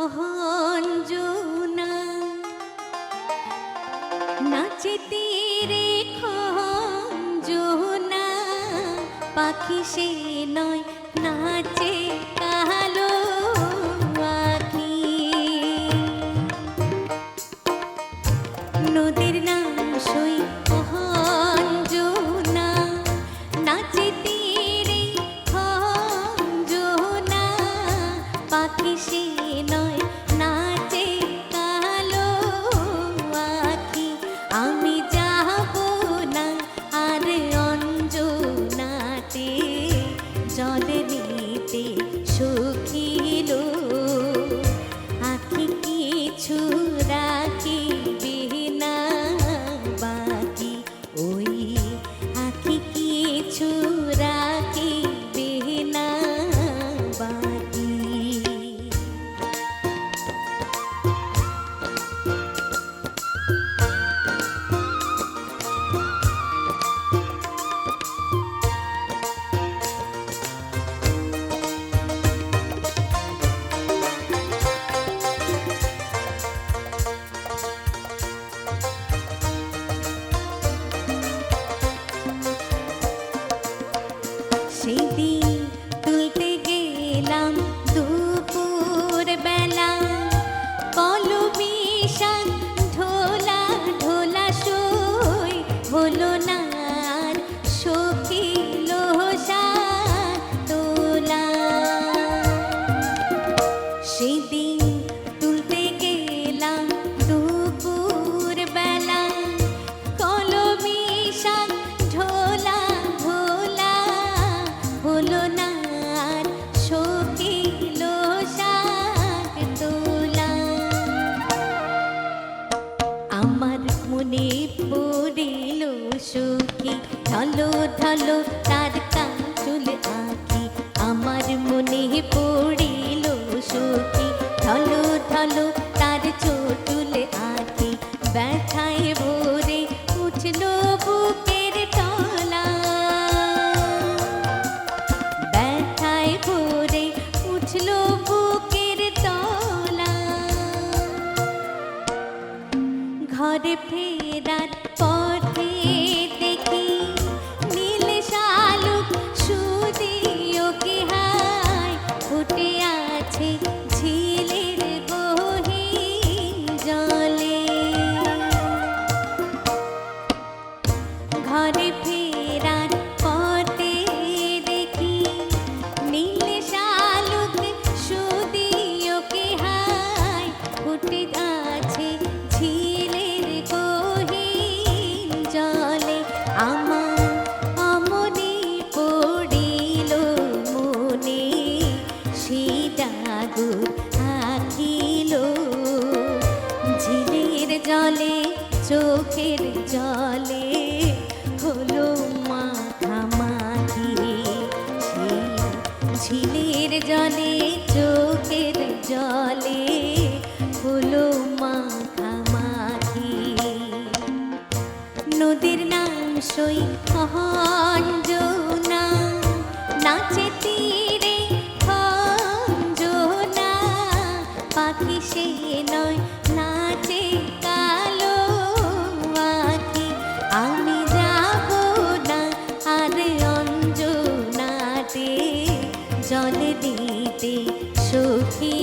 খঞ্জনা নাচে তীরে খঞ্জনা পাখি সে নয় নাচে কালো আঁখি নদীর নাম সই খঞ্জনা নাচে তীরে খঞ্জনা পাখি সে নয় নাচে কালো আঁখি আমি যাব না আর অঞ্জনাতে জল নিতে শুকিল আঁখি কিছু রাখিবে না বাকি ওই আঁখি কিছু রাখিবে না বাকি সেদিন তুলতে গেলাম দুপুর বেলা কলবিশান ঢোলা ঢোলা সই হলো না আর সখিল তোলা সেদিন তুলতে গেলাম দুপুর বেলা কলবিশান ঢোলা ঢোলা হলো না আর সখিল তোলা আমার মনে পড়িল সখী ঢলো ঢলো তার কাঞ্চুল আঁখি আমার মনে পড়িল সখী ঢলো ঢলো তার চটুল আঁখি ব্যথায় ভরে উঠল বুকের তলা ব্যথায় ভরে উঠল বুকের তলা ঘরে ফেরার পথে দেখি নীল শালুক সুদিও কি হায় ফুটে আছে ঝিলের গহীন জলে ঘরে ফেরার পথে দেখি নীল শালুক সুদিও কি হায় ফুটে আছে ঝিলের গহীন জলে আমার অমনি পড়িল মনে সীতাগুর আঁকিল ঝিলের জলে চোখের জলে হলো মাখামাখি সেই ঝিলের জলে চোখের জলে হলো মাখামাখি নদীর নাম সই খঞ্জনা নাচে তীরে খঞ্জনা পাখি সে নয় নাচে কালো আঁখি আমি যাব না আর অঞ্জনাতে জল দিতে সখী